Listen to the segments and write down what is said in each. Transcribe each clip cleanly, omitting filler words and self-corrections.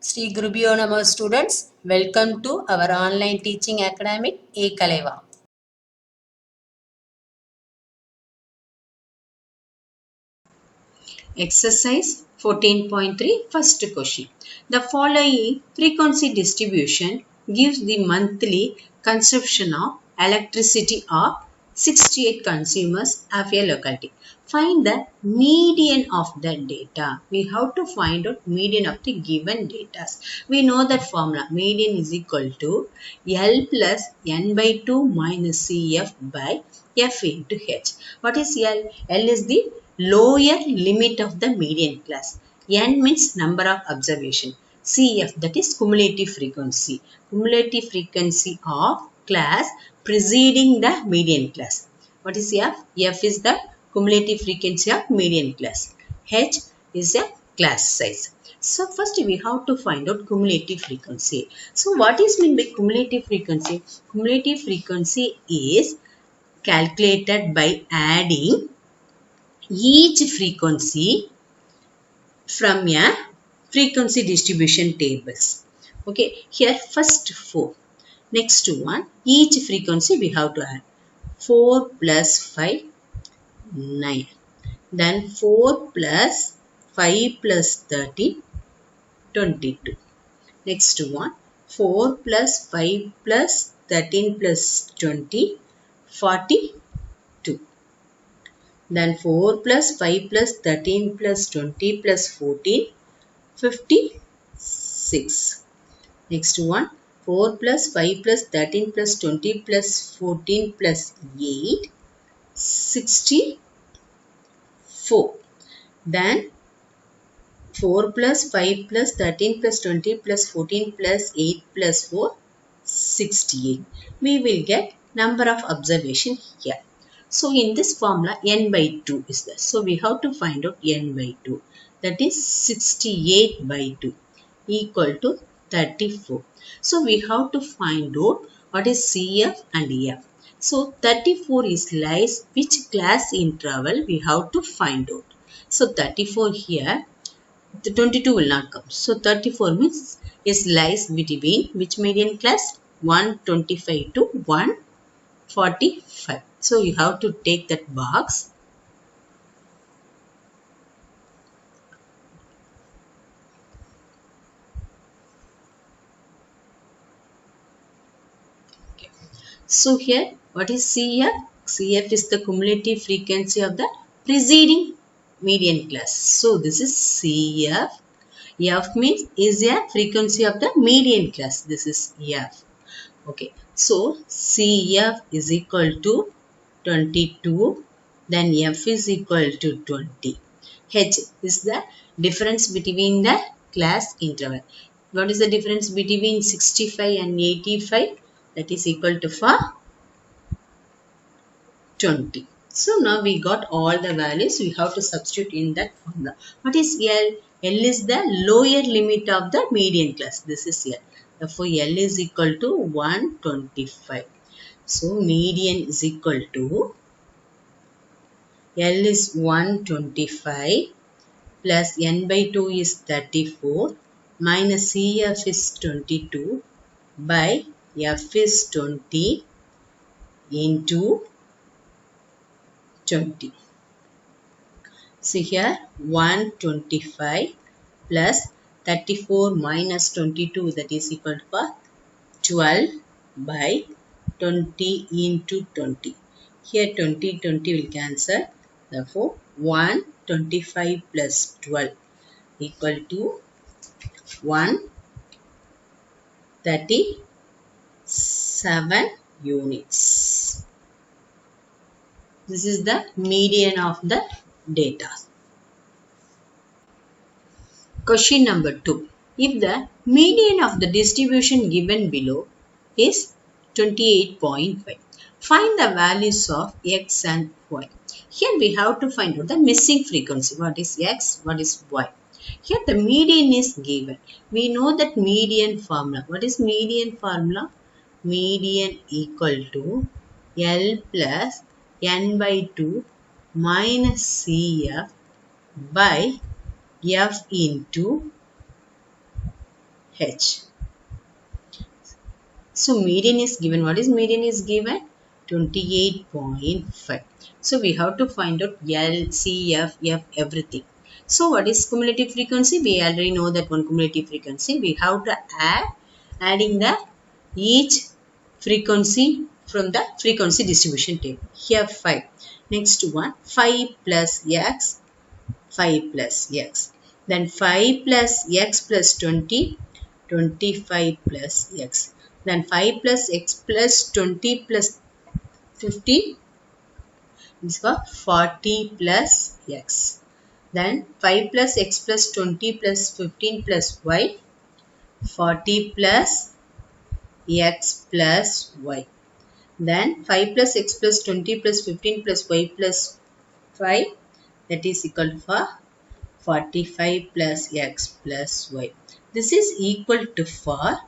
Sri Gurubhyo Namaha students, welcome to our online teaching academic E-Kaleva. Exercise 14.3 First question. The following frequency distribution gives the monthly consumption of electricity of 68 consumers of a locality. Find the median of the data. We have to find out median of the given data. We know that formula. Median is equal to L plus N by 2 minus CF by F into H. What is L? L is the lower limit of the median class. N means number of observation. CF, that is cumulative frequency. Cumulative frequency of class preceding the median class. What is F? F is the cumulative frequency of median class. H is a class size. So first we have to find out cumulative frequency. So what is meant by cumulative frequency? Cumulative frequency is calculated by adding each frequency from a frequency distribution tables. Okay, here first 4. Next one, each frequency we have to add 4 plus 5, 9. Then 4 plus 5 plus 30, 22. Next one, 4 plus 5 plus 13 plus 20, 42. Then 4 plus 5 plus 13 plus 20 plus 14, 56. Next one, 4 plus 5 plus 13 plus 20 plus 14 plus 8, 64. Then 4 plus 5 plus 13 plus 20 plus 14 plus 8 plus 4, 68. We will get number of observation here. So in this formula n by 2 is there. So we have to find out n by 2. That is 68 by 2 equal to 34. So we have to find out what is CF and F. So 34 is lies which class interval we have to find out. So 34 here, the 22 will not come. So 34 means is lies between which median class? 125 to 145. So you have to take that box. Okay. So here what is CF? CF is the cumulative frequency of the preceding median class. So this is CF. F means is a frequency of the median class. This is F. Okay. So CF is equal to 22. Then F is equal to 20. H is the difference between the class interval. What is the difference between 65 and 85? That is equal to 20. So now we got all the values. We have to substitute in that formula. What is L? L is the lower limit of the median class. This is L. Therefore, L is equal to 125. So median is equal to L is 125 plus N by 2 is 34 minus CF is 22 by F is 20 into 20. So here 125 plus 34 minus 22, that is equal to 12 by 20 into 20. Here 20 will cancel. Therefore 125 plus 12 equal to 137 units. This is the median of the data. Question number 2. If the median of the distribution given below is 28.5, find the values of x and y. Here we have to find out the missing frequency. What is x? What is y? Here the median is given. We know that median formula. What is median formula? Median equal to L plus N by 2 minus CF by F into H. So median is given. What is median is given? 28.5. So we have to find out L, C, F, everything. So what is cumulative frequency? We already know that one cumulative frequency. We have to adding the each frequency from the frequency distribution table. Here 5. Next one 5 plus X, 5 plus X. Then 5 plus X plus 20, 25 plus X. Then 5 plus X plus 20 plus 50 is got 40 plus X. Then 5 plus X plus 20 plus 15 plus Y, 40 plus X plus Y. Then 5 plus X plus 20 plus 15 plus Y plus 5, that is equal to 45 plus X plus Y. This is equal to for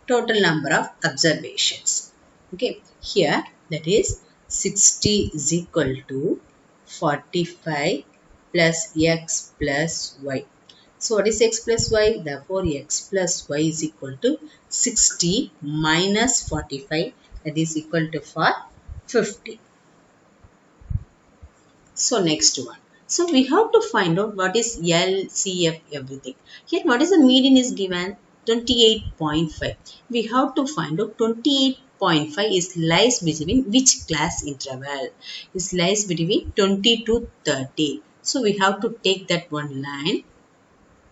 total number of observations. Okay, here that is 60 is equal to 45 plus X plus Y. So what is X plus Y? Therefore X plus Y is equal to 60 minus 45, that is equal to 50. So next one. So we have to find out what is L, C, F, everything. Here what is the median is given? 28.5. We have to find out 28.5 is lies between which class interval? Is lies between 20 to 30. So we have to take that one line.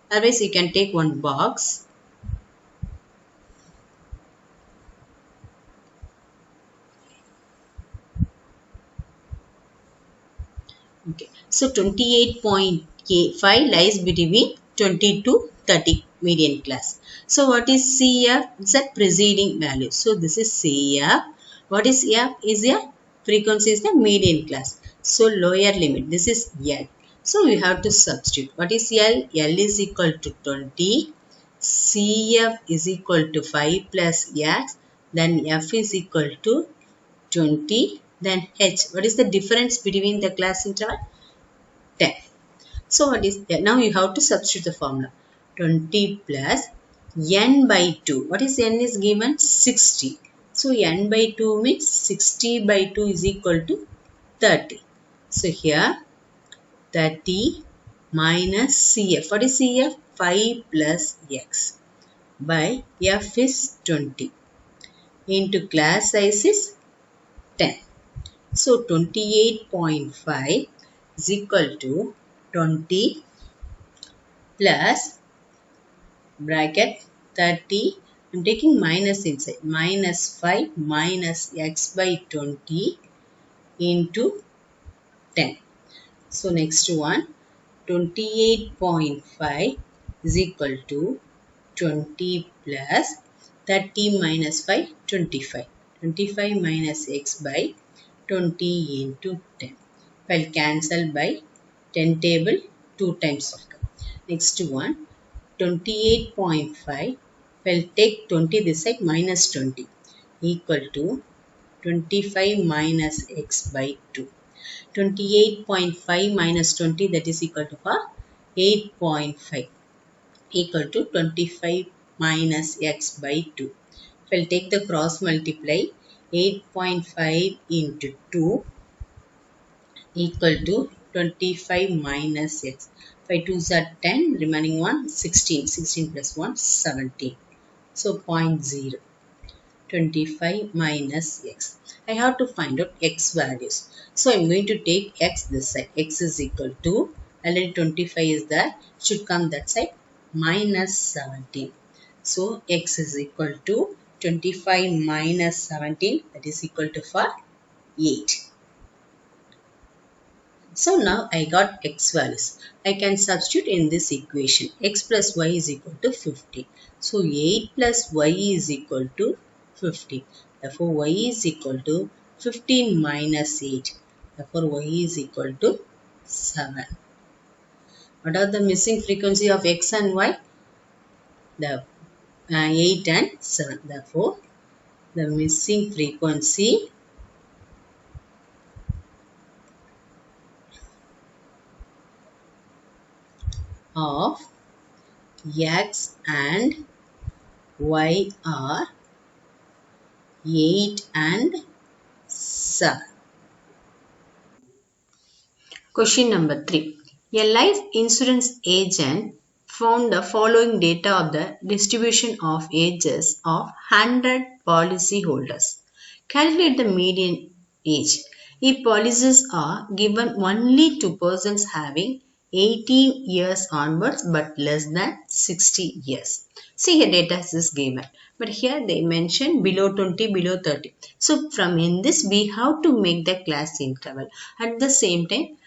Otherwise you can take one box. Okay. So 28.5 lies between 20 to 30 median class. So what is CF? It's a preceding value. So this is CF. What is F? Is a frequency is the median class. So lower limit. This is L. So we have to substitute. What is L? L is equal to 20. CF is equal to 5 plus X. Then F is equal to 20. Then H. What is the difference between the class interval? 10. So what is that? Now you have to substitute the formula. 20 plus n by 2. What is n is given? 60. So n by 2 means 60 by 2 is equal to 30. So here 30 minus CF. What is CF? 5 plus X by F is 20 into class size is 10. So 28.5 is equal to 20 plus bracket 30. I'm taking minus inside. Minus 5 minus X by 20 into 10. So next one 28.5 is equal to 20 plus 30 minus 5, 25. 25 minus X by 20 into 10. I'll cancel by 10 table 2 times. Next one 28.5. We'll take 20 this side minus 20 equal to 25 minus X by 2. 28.5 minus 20, that is equal to 8.5 equal to 25 minus X by 2. We'll take the cross multiply. 8.5 into 2 equal to 25 minus X. 5 2s are 10, remaining one 16. 16 plus 1 17. So 0.0. 25 minus X. I have to find out X values. So I'm going to take X this side. X is equal to, already 25 is there, should come that side, minus 17. So X is equal to 25 minus 17, that is equal to 8. So now I got X values. I can substitute in this equation. X plus Y is equal to 50. So 8 plus Y is equal to 50. Therefore Y is equal to 15 minus 8. Therefore Y is equal to 7. What are the missing frequency of X and Y? The 8 and 7. Therefore the missing frequency of X and Y are 8 and 7. Question number 3. A life insurance agent found the following data of the distribution of ages of 100 policyholders. Calculate the median age. If policies are given only to persons having 18 years onwards but less than 60 years. See here data is given. But here they mention below 20, below 30. So from in this we have to make the class interval. At the same time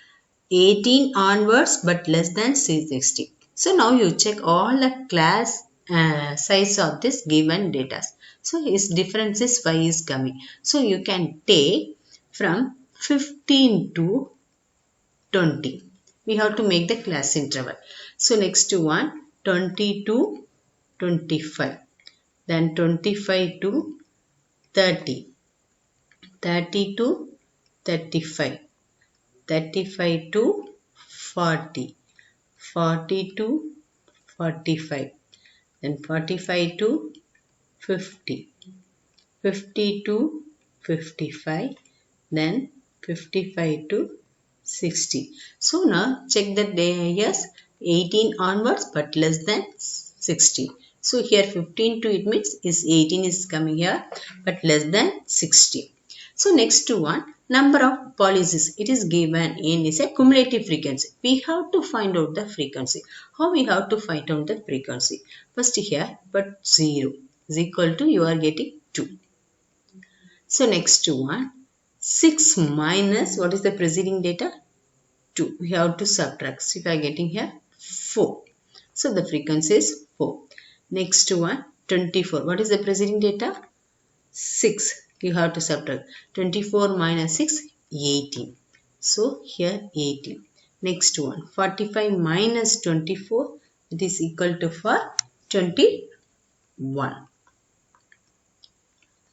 18 onwards but less than 60. So now you check all the class size of this given data. So its difference is 5 is coming. So you can take from 15 to 20. We have to make the class interval. So next to one 20 to 25. Then 25 to 30. 30 to 35. 35 to 40, 40 to 45, then 45 to 50, 50 to 55, then 55 to 60. So now check the years 18 onwards but less than 60. So here 15 to it means is 18 is coming here but less than 60. So next to one number of policies it is given in is a cumulative frequency. We have to find out the frequency. How we have to find out the frequency? First here but 0 is equal to you are getting 2. So next to one 6 minus what is the preceding data? 2. We have to subtract. So if I am getting here 4. So the frequency is 4. Next to one 24. What is the preceding data? 6. You have to subtract. 24 minus 6 18. So here 18. Next one 45 minus 24 it is equal to for 21.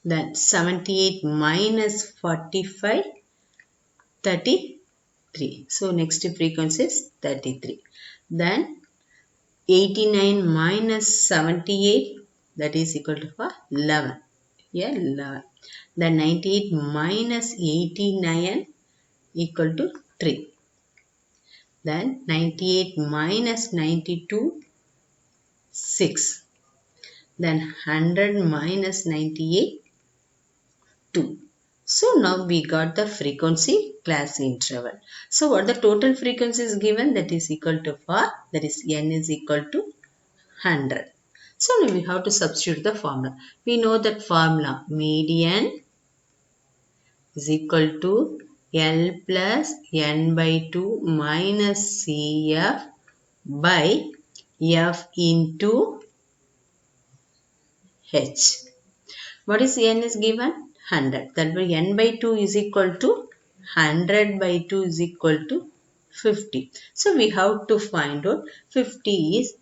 Then 78 minus 45 33. So next frequency is 33. Then 89 minus 78 that is equal to for 11. Yeah, 11. Then 98 minus 89 equal to 3. Then 98 minus 92 6. Then 100 minus 98 2. So now we got the frequency class interval. So what the total frequency is given that is equal to for that is n is equal to 100. So now we have to substitute the formula. We know that formula median is equal to L plus n by 2 minus CF by F into H. What is n is given? 100. That by n by 2 is equal to 100 by 2 is equal to 50. So we have to find out 50 is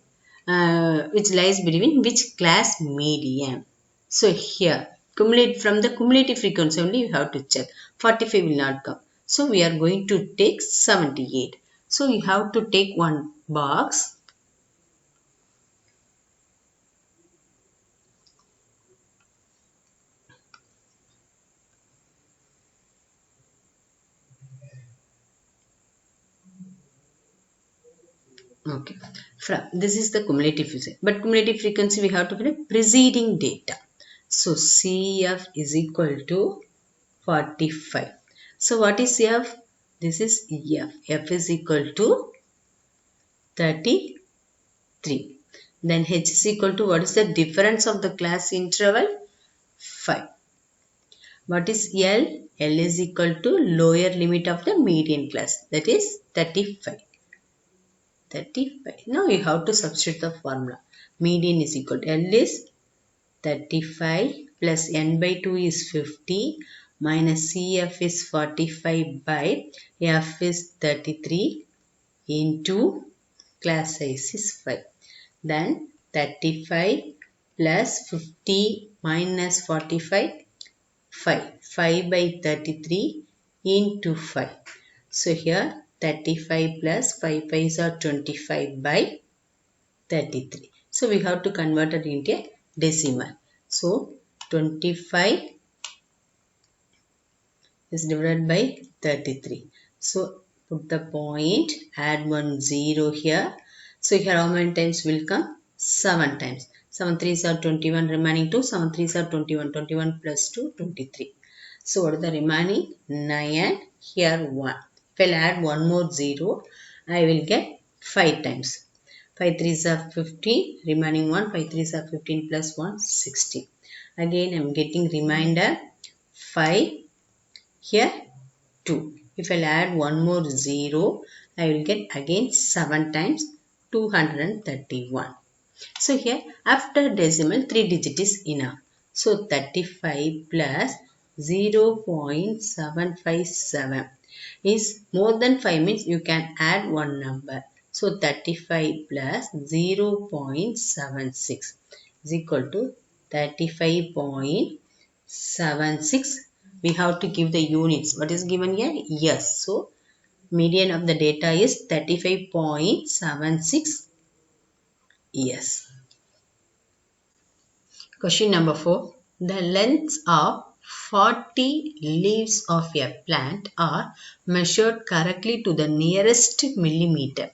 which lies between which class median. So here from the cumulative frequency only you have to check. 45 will not come. So we are going to take 78. So you have to take one box. Okay. This is the cumulative frequency. But cumulative frequency we have to find preceding data. So CF is equal to 45. So what is F? This is F. F is equal to 33. Then H is equal to what is the difference of the class interval? 5. What is L? L is equal to lower limit of the median class. That is 35. 35. Now you have to substitute the formula. Median is equal to L is 35 plus n by 2 is 50 minus CF is 45 by F is 33 into class size is 5. Then 35 plus 50 minus 45 5. 5 by 33 into 5. So here 35 plus 5 5s are 25 by 33. So we have to convert it into a decimal. So 25 is divided by 33. So put the point, add 1 0 here. So here how many times will come? 7 times. 7 3s are 21, remaining 2. 7 3s are 21. 21 plus 2, 23. So what is the remaining? 9. Here 1. If I'll add one more 0, I will get 5 times. 5 3s are 15, remaining 1. 5 3s are 15 plus 1, 16. Again I am getting remainder 5. Here 2. If I'll add one more 0, I will get again 7 times 231. So here after decimal 3 digit is enough. So 35 plus 0.757 is more than 5 means you can add one number. So 35 plus 0.76 is equal to 35.76. We have to give the units. What is given here? Yes. So median of the data is 35.76 years. Question number 4. The lengths of 40 leaves of a plant are measured correctly to the nearest millimeter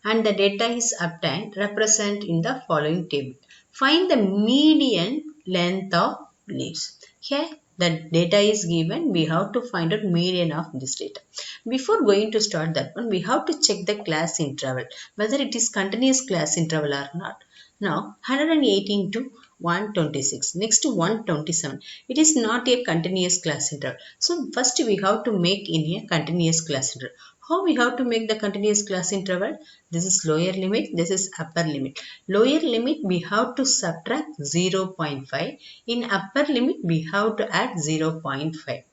and the data is obtained represent in the following table. Find the median length of leaves. Here the data is given. We have to find out median of this data. Before going to start that one, we have to check the class interval, whether it is continuous class interval or not. Now 118 to 126, next to 127. It is not a continuous class interval. So first we have to make in a continuous class interval. How we have to make the continuous class interval? This is lower limit, this is upper limit. Lower limit we have to subtract 0.5. In upper limit we have to add 0.5.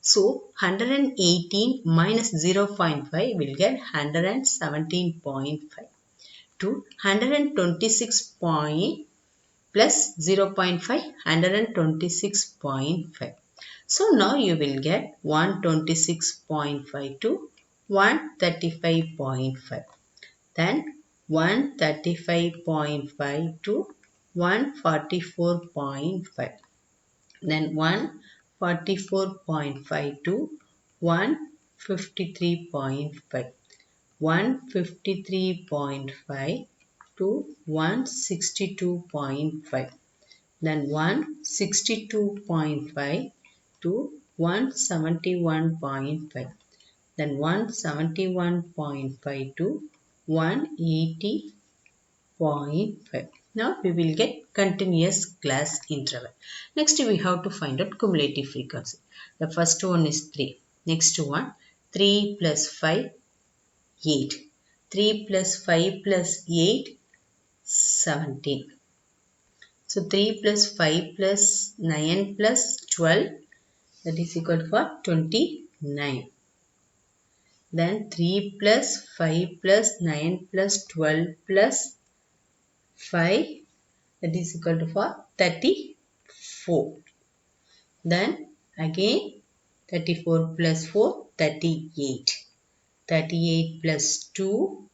So 118 minus 0.5 will get 117.5 to 126 plus 0.5, 126.5. So now you will get 126.5 to 135.5. Then 135.5 to 144.5. Then 144.5 to 153.5. 153.5 to 162.5. Then 162.5 to 171.5. Then 171.5 to 180.5. Now we will get continuous class interval. Next we have to find out cumulative frequency. The first one is 3. Next one 3 plus 5, 8. 3 plus 5 plus 8, 17. So 3 plus 5 plus 9 plus 12, that is equal to 29. Then 3 plus 5 plus 9 plus 12 plus 5, that is equal to 34. Then again 34 plus 4, 38. 38 plus 2,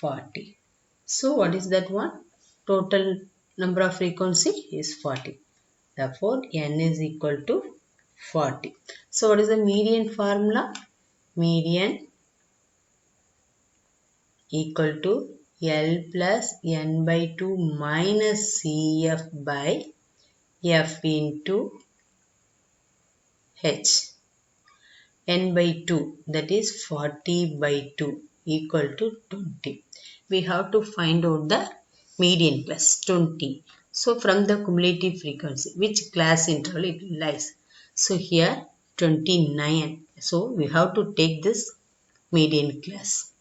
40. So what is that one? Total number of frequency is 40. Therefore, n is equal to 40. So what is the median formula? Median equal to L plus n by 2 minus CF by F into H. N by 2, that is 40 by 2 equal to 20. We have to find out the median class 20. So from the cumulative frequency, which class interval it lies? So here 29. So we have to take this median class.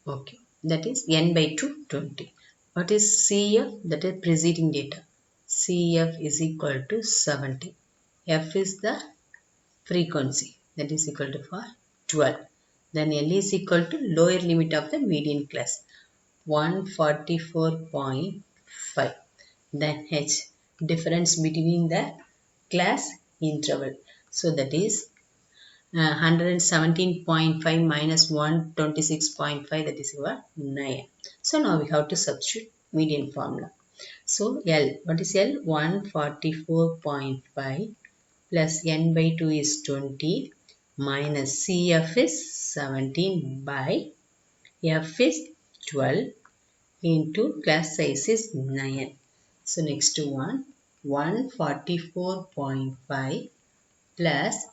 Okay, that is n by 2, 20. What is CF? That is preceding data. CF is equal to 70. F is the frequency, that is equal to 12. Then L is equal to lower limit of the median class. 144.5. Then H, difference between the class interval. So that is 117.5 minus 126.5, that is equal 9. So now we have to substitute median formula. So L, what is L? 144.5 plus n by 2 is 20 minus CF is 17 by F is 12 into class size is 9. So next one, 144.5 plus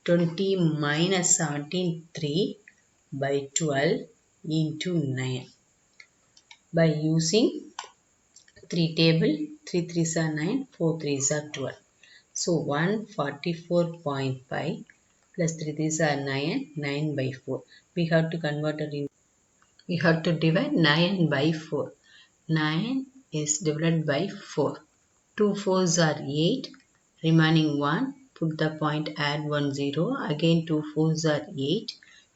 20 minus 17, 3 by 12 into 9. By using 3 table, 3 3s are 9, 4 3s are 12. So 144.5 plus 3 3s are 9, 9 by 4. We have to convert it in. We have to divide 9 by 4. 9 is divided by 4. 2 4s are 8. Remaining 1. Put the point, add 1 0. Again 2 4s are 8.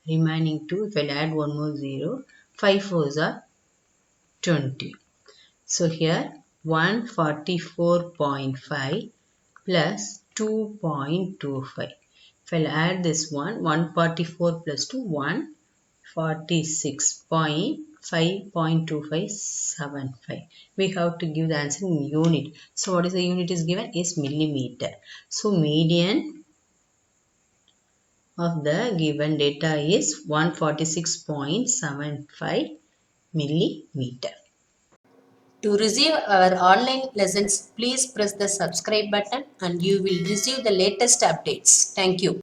Remaining 2. If I add 1 more 0. 5 4s are 20. So here 144.5 plus 2.25. If I add this one, 144 plus 2, 146.5.2575. We have to give the answer in unit. So what is the unit is given is millimeter. So median of the given data is 146.75 millimeter. To receive our online lessons, please press the subscribe button and you will receive the latest updates. Thank you.